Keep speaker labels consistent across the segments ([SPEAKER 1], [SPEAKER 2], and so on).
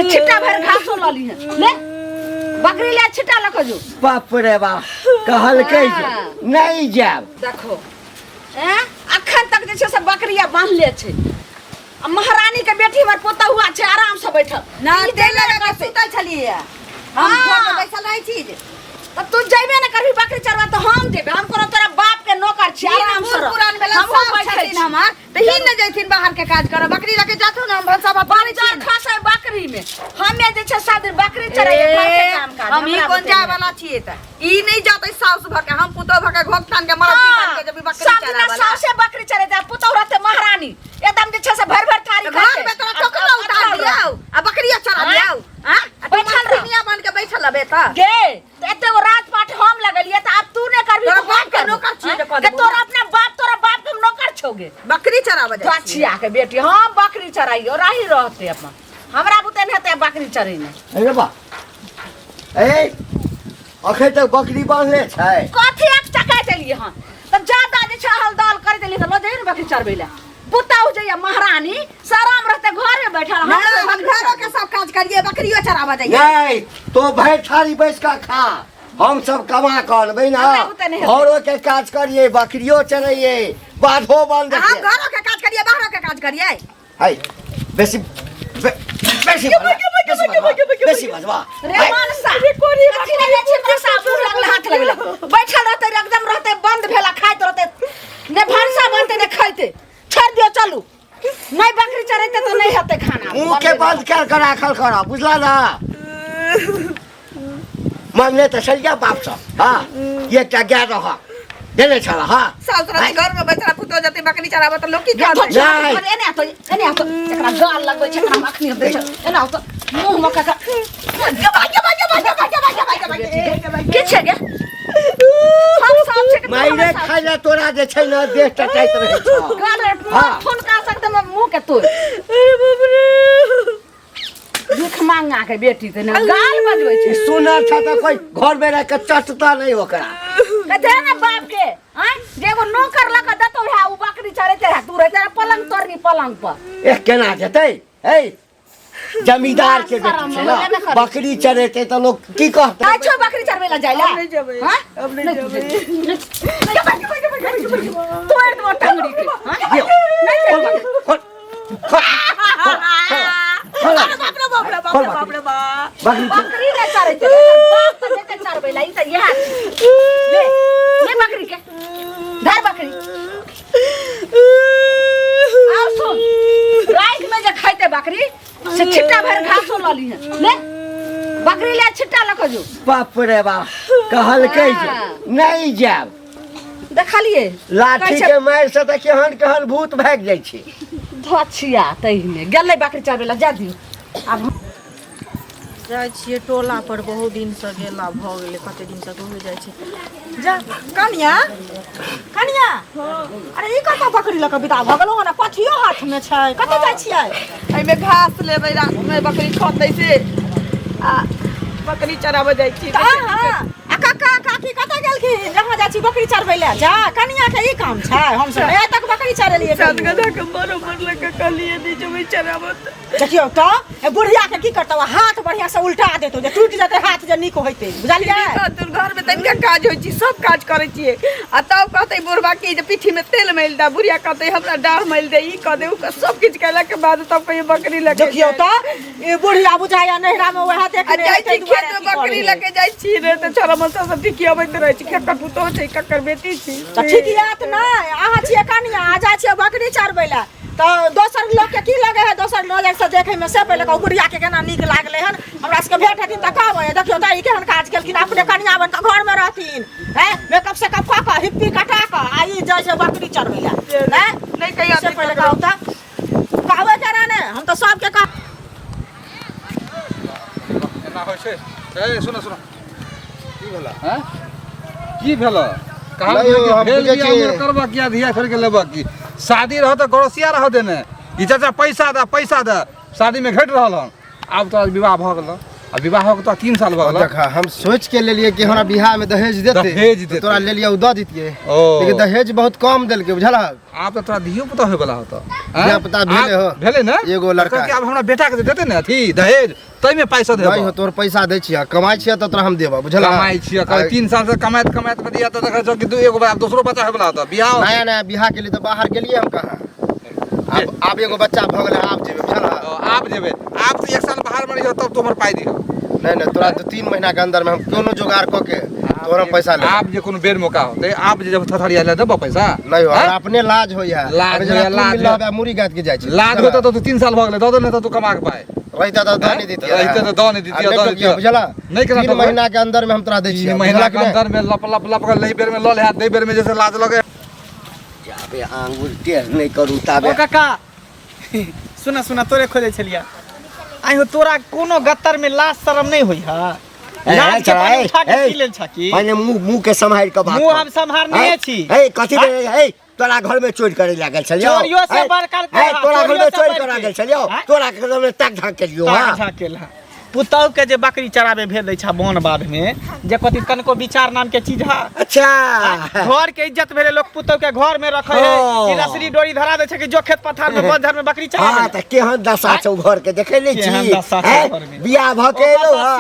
[SPEAKER 1] से छिट्टा भर घासो लली है ले बकरी ले छिट्टा लखो जो
[SPEAKER 2] बाप रे बाप कहल के नहीं जाब
[SPEAKER 1] देखो अखन तक जे से बकरिया बांध ले छे महारानी के बेटी हमर पोता हुआ छे आराम से बैठल
[SPEAKER 3] ना देले का सुतल छलिए हम घर में बैठल रही छी
[SPEAKER 1] तब तू जइबे न करबी बकरी चरवा तो हम देबे हम कोनो तोरा बाप के नौकर छी आराम से
[SPEAKER 3] पुरान बेला हम बैठल हमार त ही न जइथिन बाहर के काज कर बकरी लेके जाथु न हम सब पानी
[SPEAKER 1] चार खासे बकरी में हमें जे छे सादर बकरी चराए घर के काम काज
[SPEAKER 3] हम ई कोन जाय वाला छिए त ई नहीं जाते साउस भके हम पुतो भके घोकतान के मरद पिटान के जब बकरी चराए वाला साउसे
[SPEAKER 1] बकरी चराए जा पुतो रहते महारानी एकदम जे छे से भर भर थारी
[SPEAKER 3] घर में तोरा टोकरा उतार दियाओ आ बकरिया चरा दियाओ हां बैठल दुनिया बन के बैठल बे त
[SPEAKER 1] गे एते वो रात पाट हम लगलिए त अब तू ने करबी
[SPEAKER 3] तोरा बाप के नौकर छी
[SPEAKER 1] के तोरा अपना बाप के नौकर छोगे
[SPEAKER 3] बकरी चरावे जा
[SPEAKER 1] बचिया के बेटी हम बकरी चराइयो राही रहते अपन हमरा बुते ने हेते बकरी चरई ने
[SPEAKER 2] अरे बा ए अखे तक बकरी बांधले छै
[SPEAKER 1] कथि एक चका देलिए हां त ज्यादा जे छ हलदल कर देलिए त ल दे बकरी चरबैला पुताऊ जइया महारानी सराम रहते घर में बैठल
[SPEAKER 3] हम घरों के सब काज करिए बकरियो चरावा जाइए
[SPEAKER 2] नहीं तो भाई थारी बैठ का खा हम सब कमा कर ना घरों के काज करिए बकरियो चराइए बाधो बंद
[SPEAKER 3] हम घरों के काज करिए बाहरों के काज करिए
[SPEAKER 2] हाय बेसी भजवा
[SPEAKER 1] रे मानसा रे कोरी कथि ले छै साबुन लगल हाथ लगल बैठल रहते एकदम रहते बंद भेला खाइत रहते ने भरसा बनते ने खाइते छोड़ दियो चलू नहीं बकरी चराइते तो नहीं हेते खाना
[SPEAKER 2] मुंह के बंद कर राखल करा बुझला ना मांगले तो सरिया बाप सब हां ये क्या गया रहा देने चला हां
[SPEAKER 3] सासुरा घर में बैठा पुतो जते बकरी चरावा त लोग की
[SPEAKER 1] एने आ तो एकरा गाल लगबै छै एकरा अखनी दै छै एने आ तो मुंह में का के छै गे हम सब छै
[SPEAKER 2] माइरे खाइला तोरा जे छै ना देह टटाइत रहे छ
[SPEAKER 1] गाल फोन का सकते में मुंह के तोड़ अरे बाप रे दुख मांगा के बेटी त ना गाल बजबै छै
[SPEAKER 2] सुनर छ त कोई घर में रह के चटता नहीं ओकरा
[SPEAKER 1] कते ना बाप के हैं जेगो नौकर लगा दतो है उ बकरी चरते है तू रहते पलंग तोरनी पलंग पर
[SPEAKER 2] ए केना जतै ए जमींदार के बेटी छै ना बकरी चरेते त लोग की कहते
[SPEAKER 1] अच्छा बकरी चरवेला जाइला
[SPEAKER 3] नहीं जबै अब नहीं जबै
[SPEAKER 1] तोड़ दो टंगड़ी के बकरी ने चरते बाप त देते चरवेला ई त यह ले बकरी के धर बकरी आओ सुन रात में जे खाइते बकरी से छिट्टा भर घासो लली है ले बकरी ले छिट्टा लखो जो
[SPEAKER 2] बाप रे बाप कहल के नहीं जाब
[SPEAKER 1] देखलिए
[SPEAKER 2] लाठी के मार से त केहन भूत भाग जाय छै
[SPEAKER 1] धछिया तहिने गेलै बकरी चरवेला जा दियो अब
[SPEAKER 3] जाय छिए टोला पर बहुत दिन से गेला भ गेले कते दिन से हो जाय छै जा कनिया अरे ई कत बकरी लक बिता भ गेलो ना पथियो हाथ में छै कत जाय छियै एइ में घास लेबै रात में बकरी खतै से आ बकरी चराबे जाय छी हां आ काका काकी कत गेल की जहां जाय छी बकरी चरबैला जा कनिया के ई काम छै हम सब ए तक बकरी चरलिए सात गधा के बरोबर लक कलिए दी जबै चराबत देखियो त ए बुढ़िया के की करतौ हाथ बढ़िया से उल्टा देतो जे टूट जाते हाथ जे निक होइते बुझलिए तोर घर में तनिका काज होई छी सब काज करै छी आ तब कहतै बुढ़वा की जे पीठी में तेल मैल दा बुढ़िया कहतै हमरा डार मैल दे ई क दे उ सब किछ कैला के बाद तब कहियो बकरी लगे देखियो त ए बुढ़िया बुझाया नहरा में वहा देख ले खेत में बकरी लगे जाय छी रे त छोरा मसा सब ठीक होइत रहै छी खेत पुतो छै ककर बेटी छी त ठीक यात ना आहा छी कनिया आ जा छी बकरी चरबैला तो दोसर लोग के की लगे है दोसर नजर से देखे में से पहले बुढ़िया के केना नीक लागले हन हमरा से भेट हथिन त कहबै देखियो त ई केहन काज केलखिन अपने कनिया बन के घर में रहथिन हैं मेकअप से कप का हिप्पी कटा का आई जाय छै बकरी चरबैला हैं नहीं कहियो से पहले कहौ त कहबै केना ने हम तो सब के कह
[SPEAKER 4] एना होय छै ए सुन की भेला हैं की भेला कहां भेल बिया करबा किया धिया फेर के लेबा की शादी रह तो गड़सिया रह देने ई चाचा पैसा दे शादी में घट रहल हन अब तो विवाह भ गेल आ विवाह के तो 3 साल भ गेल
[SPEAKER 5] देखा हम सोच के ले लिए कि हमरा बियाह में दहेज देते तोरा ले लिया उ द दितिए लेकिन दहेज बहुत कम देल के बुझला
[SPEAKER 4] आप तो तोरा धियो पता होय वाला होता
[SPEAKER 5] या पता भेले हो
[SPEAKER 4] भेले ना
[SPEAKER 5] एगो लड़का
[SPEAKER 4] कि अब हमरा बेटा के देते ने अथी दहेज तै में पैसा देबो
[SPEAKER 5] नहीं हो तोर पैसा दै छियै कमाई छियै त तोरा हम देबो बुझल
[SPEAKER 4] कमाई छियै 3 साल से कमाइत में दिया त देखै छौ कि एगो बार दूसरो बच्चा होय वाला त बियाह
[SPEAKER 5] नया नया बियाह के लिए तो बाहर गेलिए हम कहाँ अब एगो बच्चा भ गेलै आप जेबे बुझल
[SPEAKER 4] आप जेबे आप तो 1 साल बाहर में रहियो तब तोहर पाई दियो
[SPEAKER 5] नहीं तोरा 2-3 महीना के अंदर में हम कोनो जुगाड़ क के तोरा पैसा ले
[SPEAKER 4] आप जे कोनो बेर मौका होते आप जे जब थथड़िया ले देबो पैसा
[SPEAKER 5] नहीं हो अपने लाज होय है
[SPEAKER 4] लाज होय लाज
[SPEAKER 5] लाज मुरी गात के जाय छै
[SPEAKER 4] लाज होता तो 3 साल भ गेलै दो नहीं तो तू कमा के पाए
[SPEAKER 5] रहता तो दानी देतिया
[SPEAKER 4] रहते तो दानी देतिया
[SPEAKER 5] बुझला
[SPEAKER 4] नहीं करा
[SPEAKER 5] 3 महीना के अंदर में हम तोरा दै छियै
[SPEAKER 4] 3 महीना के अंदर में लप कर ले बेर में ल ले हाथ दे बेर में जैसे लाज लगे
[SPEAKER 2] जाबे आंगुर टेढ़ नहीं करू ताबे
[SPEAKER 3] ओ काका सुना तोरे खोजे छलिया आई हो तोरा कोनो गत्तर में लाज शरम नहीं होई हा लाज के पानी उठा के पी लेल छकी
[SPEAKER 2] माने मुंह के संभाल के बात
[SPEAKER 3] मुंह हम संभारने छी
[SPEAKER 2] ए कथि रे ए तोरा घर में चोरी करे लागल छलियो
[SPEAKER 3] चोरियो से बड़का
[SPEAKER 2] तोरा घर में चोरी करे लागल छलियो तोरा घर में तक झाक के लियो हां
[SPEAKER 3] झाकेल पुतौ के जे बकरी चराबे भेल दै छा बोन बाध में जे कथि कनको विचार नाम के चीज हा
[SPEAKER 2] अच्छा
[SPEAKER 3] घर के इज्जत भेले लोग पुतौ के घर में रखे है कि रसरी डोरी धरा दे छै कि जो खेत पथार में बंधर में बकरी चराबे
[SPEAKER 2] हां त केहन दशा छौ घर के देखे नै छी बियाह भ के एलो आ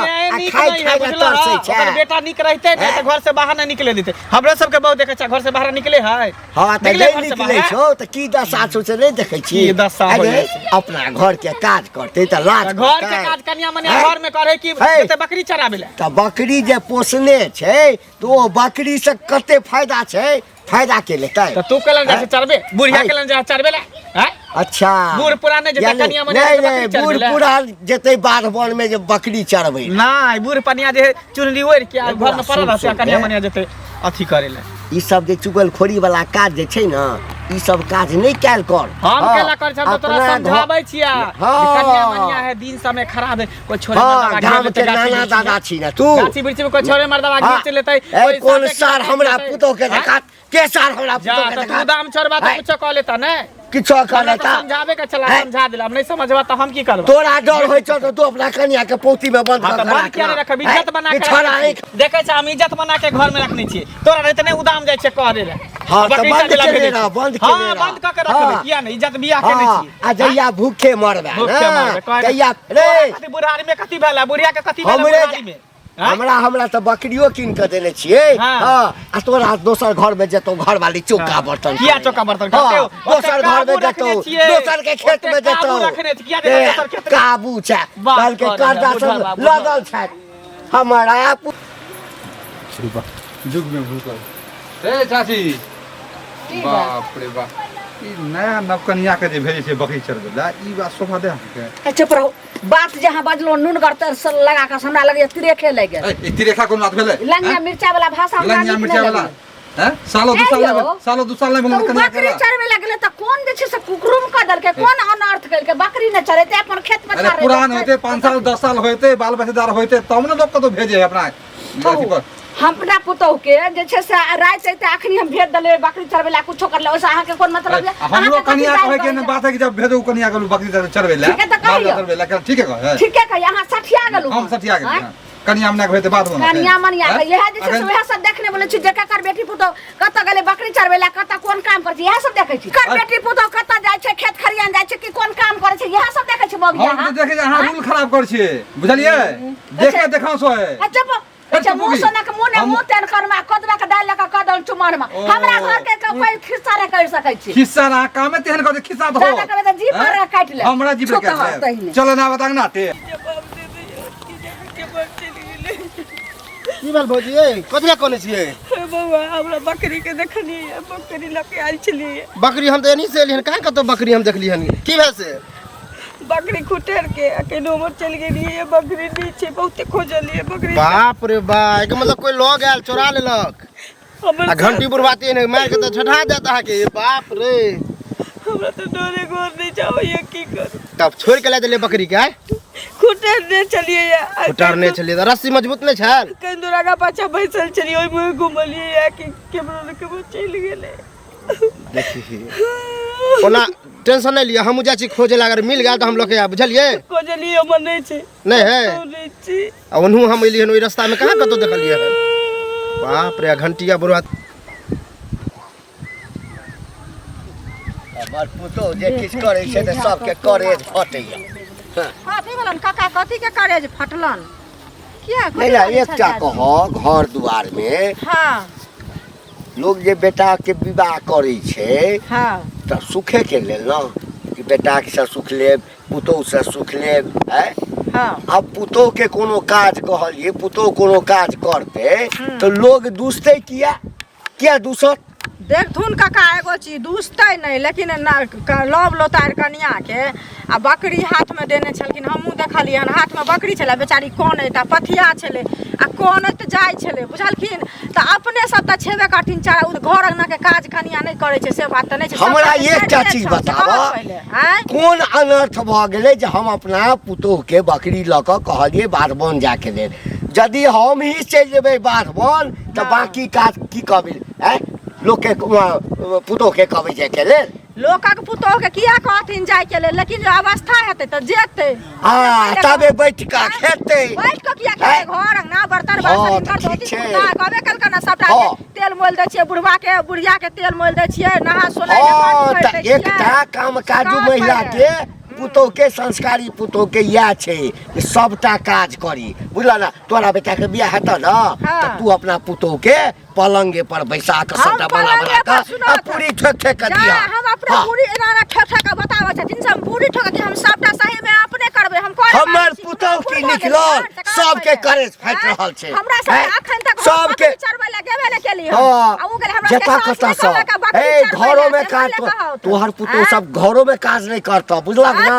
[SPEAKER 2] खाइ खाइ के तरसै छै
[SPEAKER 3] ओकर बेटा निक रहते नै त घर से बाहर न निकले देते हमरो सब के बहु देखे छै घर से बाहर निकले है
[SPEAKER 2] हां त निकले छौ त की दशा छौ से नै देखै छी
[SPEAKER 3] की दशा होय
[SPEAKER 2] अपना घर के काज करते त लाज
[SPEAKER 3] घर के काज कन्या मने घर में करे कि जते बकरी चराबे ले
[SPEAKER 2] त बकरी जे पोसने छै तो बकरी से कते फायदा छै फायदा के लेतै
[SPEAKER 3] त तू केलन जा चरबे बुढ़िया केलन जा चरबे ले हैं
[SPEAKER 2] अच्छा
[SPEAKER 3] बूढ़ पुराने जते कन्या मने
[SPEAKER 2] नहीं बूढ़ पुरान जते बाध वन में जे बकरी चरबै
[SPEAKER 3] नहीं बूढ़ पनिया जे चुनरी ओढ़ के घर में पड़ल रहै कन्या मने जते अथी करे ले
[SPEAKER 2] ई सब जे चुगलखोरी वाला काज जे छै ना ई सब काज नहीं कैल कर
[SPEAKER 3] हम केला कर छ तोरा समझाबै छिया कन्या मनिया है दिन समय खराब है कोई छोरे मर्दवा
[SPEAKER 2] गाम के नाना दादा छी ना तू
[SPEAKER 3] गाछी बिरछी में कोई छोरे मर्दवा घीच लेतै
[SPEAKER 2] कोई कोन सार हमरा पुतो के देखात के सार हमरा पुतो के
[SPEAKER 3] देखात दाम छोरबा त कुछ क लेता ने
[SPEAKER 2] किछो कर लेता
[SPEAKER 3] समझावे के चला समझा देला हम नहीं समझबा त हम की करब
[SPEAKER 2] तोरा डर होय छ त तू अपना कन्या के पोती में बंद कर
[SPEAKER 3] बंद किया नहीं रखब इज्जत बना के देखे छ हम इज्जत बना के घर में रखने छी तोरा रहते नहीं उदाम जाय छ कह दे रे
[SPEAKER 2] हां त बंद के ले रहा बंद के ले
[SPEAKER 3] बंद क के रखबे किया नहीं इज्जत बियाह के नहीं छी
[SPEAKER 2] आ जइया भूखे मरबे जइया रे
[SPEAKER 3] कथि बुढ़ारी में कथि भेला बुढ़िया के कथि भेला बुढ़ारी में
[SPEAKER 2] हमरा त बकरियो कीन के देने छियै हां आ तोरा दोसर घर में जेतो घर वाली चौका बर्तन
[SPEAKER 3] किया चौका बर्तन करते हो
[SPEAKER 2] दोसर घर में जेतो दोसर के खेत में जेतो काबू छै कल के कर्जा सब लगल छै हमरा
[SPEAKER 4] जुग में भूखल ए चाची बाप रे बाप ई नया नवकनिया के जे भेजे छै बकरी चरबेला ई बात सोफा दे के
[SPEAKER 1] चुप रहो बात जहां बजलो नून गरतर से लगा के हमरा लगे तिरेखे लग गेल
[SPEAKER 4] ए तिरेखा कोन बात भेले
[SPEAKER 1] लंगिया मिर्चा वाला भाषा हमरा
[SPEAKER 4] लंगिया मिर्चा वाला हैं सालो दू साल में बोलना कनिया
[SPEAKER 1] बकरी चरबे लगले त कोन जे छै से कुकरुम क दल के कोन अनर्थ कर के बकरी न चरेते अपन खेत में
[SPEAKER 4] अरे पुरान होते 5 साल 10 साल होते बाल बच्चेदार होते तब न लोग को तो भेजे अपना अथी पर
[SPEAKER 1] हमरा पुतौ के जे छै से रात एते अखनी हम भेज दले बकरी चरबेला कुछो करले ओसे अहाँ के कोन मतलब है
[SPEAKER 4] हम लोग कनिया कहे के न बात है कि जब भेजो कनिया के बकरी चरबेला चरबेला ठीक है
[SPEAKER 1] ठीक है कह यहां सठिया गेलु
[SPEAKER 4] हम सठिया गेलु कनिया हमना होते बात बना
[SPEAKER 1] कनिया मनिया के यह जे छै वह सब देखने बोले छी जे कर बेटी पुतौ कत गेले बकरी चरबेला कत कोन काम कर छी यह सब देखे छी कर बेटी पुतौ कत जाय छै खेत खरियान जाय छै कि कोन काम करे छै यह सब देखे छी बगिया
[SPEAKER 4] हम देखे अहाँ रूल खराब कर छी बुझलिए देखे देखाओ सो है
[SPEAKER 1] अच्छा मुंह सोना के मुंह ने मुंह तेन करमा कदवा के डाल लगा कदल चुमन में हमरा घर के कोई खिस्सा रे कर सकै छी
[SPEAKER 4] खिस्सा ना काम में तेहन कर खिस्सा दो
[SPEAKER 1] दादा करे त जीप पर काट ले
[SPEAKER 4] हमरा जीप पे काट ले चलो ना बता ना ते
[SPEAKER 5] की भेल भौजी ए कथि कोने छिए
[SPEAKER 3] बौआ हमरा बकरी के देखनी है बकरी लके आइल छली
[SPEAKER 5] बकरी हम त एनी से एलिहन काहे कतो बकरी हम देखली हन की भेल से
[SPEAKER 3] बकरी खुटेर के अकेले उमर चल गेली है बकरी नीचे बहुते खोजली है बकरी
[SPEAKER 5] बाप रे बा के मतलब कोई लोग आयल चोरा लेलक आ घंटी बुरवाती ने मार के त छठा देता है के बाप रे
[SPEAKER 3] हमरा तो डरे गोर नहीं जाओ ये की कर
[SPEAKER 5] तब छोड़ के ला देले बकरी के
[SPEAKER 3] खुटेर ने चलिए या
[SPEAKER 5] खुटेर ने चलिए त रस्सी मजबूत ने छल
[SPEAKER 3] कंदुरागा पाछा बैसल चली ओइ में घुमलिए या कि केमरो के चल गेले
[SPEAKER 5] देखी ओना टेंशन नहीं लिया हम जाची खोजे लागर मिल गया तो हम लोग के बुझलिए
[SPEAKER 3] खोजलिए हमर नहीं छै
[SPEAKER 5] नहीं है
[SPEAKER 3] नहीं छी
[SPEAKER 5] आ ओनहु हम एलिहन ओइ रास्ता में कहां कतो देखलिए बाप रे घंटिया बुरवा
[SPEAKER 2] हमर पुतो जे किछ करे छै त सब के करे फटैया
[SPEAKER 1] कथी भेलन काका कथी के करेज फटलन किया
[SPEAKER 2] नहीं ना एकटा कह घर दुआर में
[SPEAKER 1] हाँ
[SPEAKER 2] लोग जे बेटा के विवाह करे छे
[SPEAKER 1] हाँ
[SPEAKER 2] त सुखे के लेल न कि बेटा के से सुख लेब पुतोह से सुख लेब है
[SPEAKER 1] हाँ
[SPEAKER 2] अब पुतोह के कोनो काज कहलिए पुतोह कोनो काज करते तो लोग दूसते क्या दूसत
[SPEAKER 1] देखथुन काका एगो चीज दूसते नहीं लेकिन लव लोतार कनिया के आ बकरी हाथ में देने छलखिन हमहूँ देखलिए हन हाथ में बकरी छलै बेचारी कोन त पथिया छलै आ कोन त जाइ छलै बुझलखिन त अपने सब त छेबे करथिन चारा उ घर अंगना के काज कनिया नहीं करे छै से बात त नहीं छै
[SPEAKER 2] हमरा एकटा चीज बताबा कोन अनर्थ भ गेलै जे हम अपना पुतोह के बकरी ल क कहलिए बाधवन जाके लेल यदि हम ही चलि जेबै बाधवन त बाकी काज की कहबै हैं लोग के पुतोह के कहबै जाय के लेल
[SPEAKER 1] लोकक पुतोह के किया कहथिन जाय के लेल लेकिन जो अवस्था हेतै त जेतै
[SPEAKER 2] तबे बैठ का खेतै
[SPEAKER 1] बैठ के किया खेतै घर अंगना बर्तन बासन कर धोती कुटा कहबे कल ना सबटा तेल मोल दै छियै बुढ़वा के बुढ़िया के तेल मोल दै छियै नहा सोनाय के पानी भर दै छियै
[SPEAKER 2] एकटा काम काजू महिला के पुतोह के संस्कारी पुतोह के या छे सबटा काज करी बुझला ना तोरा बेटा के बियाह हेत न त तू अपना पुतोह के पलंगे पर बैसा के सबटा बना के पूरी ठोक ठोक के दिया
[SPEAKER 1] हम अपने पूरी एना ठोक ठोक के बताबै छथिन सब पूरी ठोक के हम सबटा सही में अपने करबै हम कोइ
[SPEAKER 2] हमर पुतोह की निकलल सबके करे फाइट रहल छे
[SPEAKER 1] हमरा सब अखन तक
[SPEAKER 2] सबके
[SPEAKER 1] चरबै ले गेबे ले केली आ उ गेल हमरा
[SPEAKER 2] जता कता सब ए घरों में काज तोहर पुतोह सब घरों में काज नहीं करता बुझला ना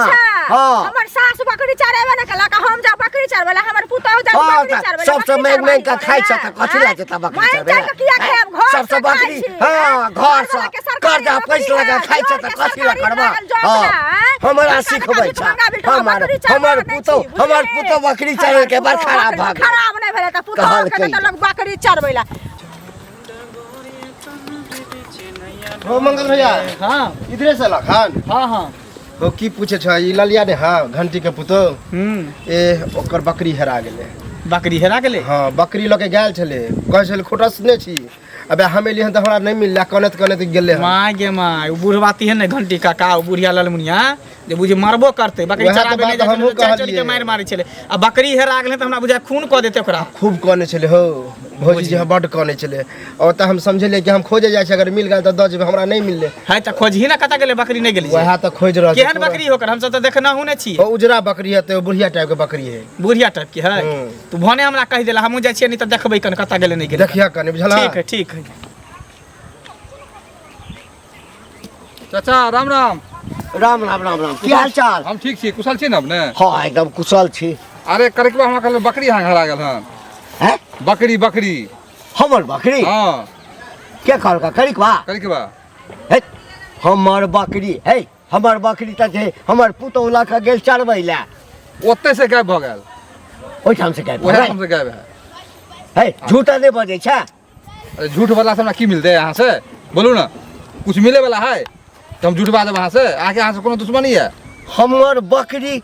[SPEAKER 2] हां
[SPEAKER 1] हमर सास बकरी चरावे न कला हम जा बकरी चरबै ले हमर पुतोह जा बकरी चरबै
[SPEAKER 2] सब सब मैं का खाइ छ त कथि ला जता बकरी चरबै सब सब बकरी हां घर से कर्जा पैसा लगा खाइ छ त कथि ला करबा हां हमरा सिखबै छ हमर पुतोह बकरी चरबै के बार खराब भाग
[SPEAKER 1] खराब नहीं भेले त पुतोह के त लोग बकरी चरबै ला
[SPEAKER 5] हो मंगल भैया
[SPEAKER 3] हाँ
[SPEAKER 5] इधरे से लखन
[SPEAKER 3] हाँ हाँ
[SPEAKER 5] हो की पूछे छ ई ललिया ने हाँ घंटी के पुतोह ए ओकर बकरी हेरा गेले
[SPEAKER 3] बकरी हेरा गेले
[SPEAKER 5] हाँ बकरी लके गेल छले कहे छले खोटा सुने छी अबे हमें लिहन त हमरा नहीं मिलला कनत गेले
[SPEAKER 3] माय गे माय उ बुढ़वाती है ने घंटी काका उ बुढ़िया ललमुनिया जे बुझे मारबो करते बकरी चराबे नहीं हमहु कहलिए के मार छले आ बकरी हेरा गेले त हमरा बुझा खून क देते ओकरा
[SPEAKER 5] खूब कने छले हो भौजी जी बड कने छले और त हम समझले कि हम खोजे जाय छै अगर मिल गेल त द जेबे हमरा नहीं मिलले
[SPEAKER 3] है त खोजही ना कता गेले बकरी नहीं गेली
[SPEAKER 5] वहा त खोज रहल
[SPEAKER 3] केहन बकरी होकर हम सब त देखना हुने छी
[SPEAKER 5] ओ उजरा बकरी है त बुढ़िया टाइप के बकरी है
[SPEAKER 3] बुढ़िया टाइप की है तू भने हमरा कहि देला हमहु जाय छी नहीं त देखबै कन कता गेले नहीं गेले
[SPEAKER 5] देखिया कने बुझला
[SPEAKER 3] ठीक है
[SPEAKER 4] चाचा राम राम
[SPEAKER 2] राम राम राम राम की हाल चाल
[SPEAKER 4] हम ठीक छी कुशल छी न अपने
[SPEAKER 2] हां एकदम कुशल छी
[SPEAKER 4] अरे करकबा हमरा कहल बकरी हां हरा गेल हन
[SPEAKER 2] हैं
[SPEAKER 4] बकरी
[SPEAKER 2] हमर बकरी
[SPEAKER 4] हां
[SPEAKER 2] के कहलका करकबा हे हमर बकरी हे हमर बकरी त जे हमर पुतौह ला के गेल चरबै ला
[SPEAKER 4] ओते से गायब भ गेल
[SPEAKER 2] ओइ ठाम से गायब
[SPEAKER 4] ओहे ठाम से गायब है
[SPEAKER 2] हे झूठा नहीं बजे छ
[SPEAKER 4] अरे झूठ वाला से हमरा की मिलते यहाँ से बोलू ना कुछ मिले वाला है तो हम झूठ बात वहाँ से आके यहाँ से कोनो दुश्मनी है
[SPEAKER 2] हमर बकरी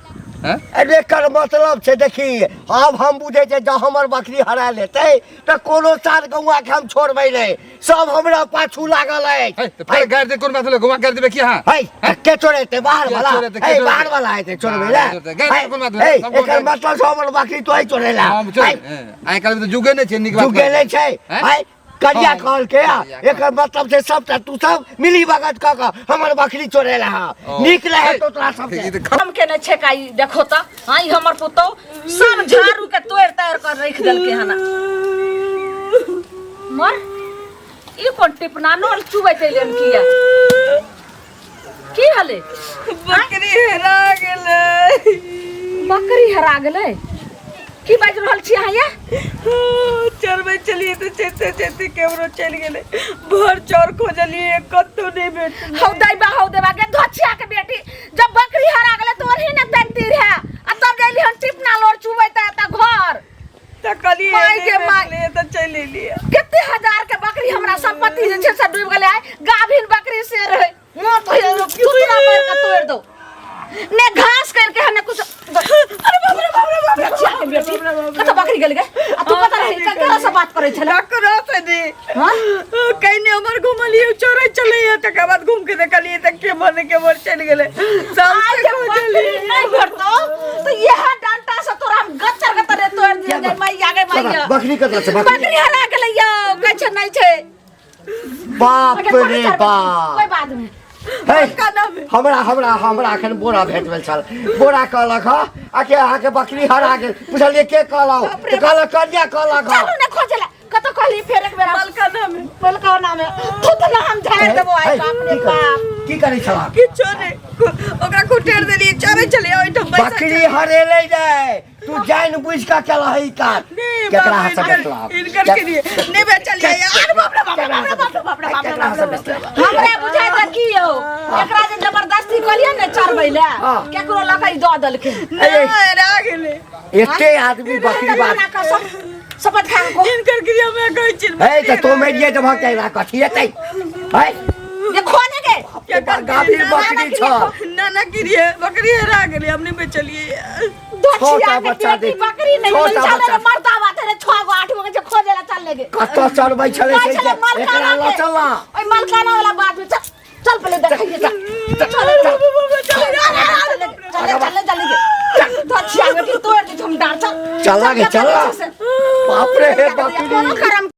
[SPEAKER 2] अरे कर मतलब छै देखी अब हम बुझे छै जब हमर बकरी हरा लेते त कोनो साल गौवा के हम छोड़बै नहीं सब हमरा पाछू लागल है
[SPEAKER 4] फिर गाड़ दे कोन बात ले गौवा गाड़ देबे की हां
[SPEAKER 2] है के छोड़ेते बाहर वाला है बाहर वाला है छोड़बै ला एकर मतलब हमर बकरी तो ही छोड़ेला
[SPEAKER 4] आई काल तो जुगे नहीं छै निक बात
[SPEAKER 2] जुगे नहीं छै है करिया कहल के एकर मतलब से सब तू सब मिली भगत क हमर बकरी चोरेला निकले है तो तोरा सब
[SPEAKER 1] हम के ने छेकाई देखो त हां हमर पुतो सब झाड़ू के तोड़ कर रख देल के हना मर ई कोन टिपना नोल चुबै देलन किया की हले
[SPEAKER 3] बकरी हेरा
[SPEAKER 1] गेले की बाज रहल छी अहाँ या
[SPEAKER 3] चरबै चलिए तो चेते केमरो चल गेले भर चोर खोजलिए कत्तो नहीं भेट
[SPEAKER 1] हौ देबा के धछिया के बेटी जब बकरी हरा गेले तो ही न तंतीर है आ तब गेली हम टिपना लोर चुबै त घर
[SPEAKER 3] त कली
[SPEAKER 1] माय के माय
[SPEAKER 3] त चल लिए
[SPEAKER 1] कितने हजार के बकरी हमरा संपत्ति जे से डूब गेले गाभिन बकरी से रहे मोर तो चुतरा पर के तोड़ दो ने घास करके हमने कुछ अरे बाप रे कत बकरी गेल गे आ तू पता नहीं ककरा से बात करे छले
[SPEAKER 3] ककरा से दे हां कइने हमर घुमलिए चोरे चले त बाद घूम के देखलिए त के मन के मोर चल गेले सब से खोजलिए
[SPEAKER 1] नहीं करतो
[SPEAKER 2] बकरी कतऽ छै बकरी
[SPEAKER 1] बकरी हरा गेलै यौ कहै छै नहीं छै
[SPEAKER 2] बाप रे बाप
[SPEAKER 1] कोई बात नहीं
[SPEAKER 2] हे हमरा एखन बोरा भेट गेल छल बोरा कहलक ह आके अहाँके बकरी हरा गेल पुछलिए के कहलौ तऽ कहलक कन्या कहलक ह
[SPEAKER 1] चलू ने खोजला कतऽ कहली फेर एक बेर मलका नाम तू तऽ नाम झाड़ देबो आइ बाप रे बाप
[SPEAKER 2] की करै छला
[SPEAKER 3] किछो नहीं ओकरा कुटेर देलिए चरे चले ओइठम
[SPEAKER 2] बकरी हरेले जाय तू जान बुझ का केला है काट केकरा हाथ से बेचला
[SPEAKER 3] इनकर के लिए नहीं बेचलिए यार बाप रे बाप
[SPEAKER 1] हमरा बुझाय त की यौ एकरा जे जबरदस्ती कहलिए ने चरबै ले केकरो लकई द देलकै
[SPEAKER 3] नहीं रह गेले
[SPEAKER 2] एते आदमी बकरी बात
[SPEAKER 1] शपथ खा को
[SPEAKER 3] इनकर क्रिया में कहै छी
[SPEAKER 2] हे त तो मेरिए जब के ला कथि हेतै हे
[SPEAKER 1] ये खोने के
[SPEAKER 2] क्या गाभीर बकरी छ
[SPEAKER 3] ना क्रिया बकरी हरा गेले हमने बेचलिए
[SPEAKER 2] छोटा बच्चा देख
[SPEAKER 1] बकरी नहीं
[SPEAKER 2] छोटा
[SPEAKER 1] चले
[SPEAKER 2] बच्चा
[SPEAKER 1] मरता बात रे 6 गो 8 गो के खोजेला चल लेगे
[SPEAKER 2] कत चढ़बै छले से एकरा ला चलना
[SPEAKER 1] ओइ मलकाना वाला बात में चल पहले देखिए चल तो अच्छा बेटी तोड़ दी हम डाल चल
[SPEAKER 2] चल बाप रे बकरी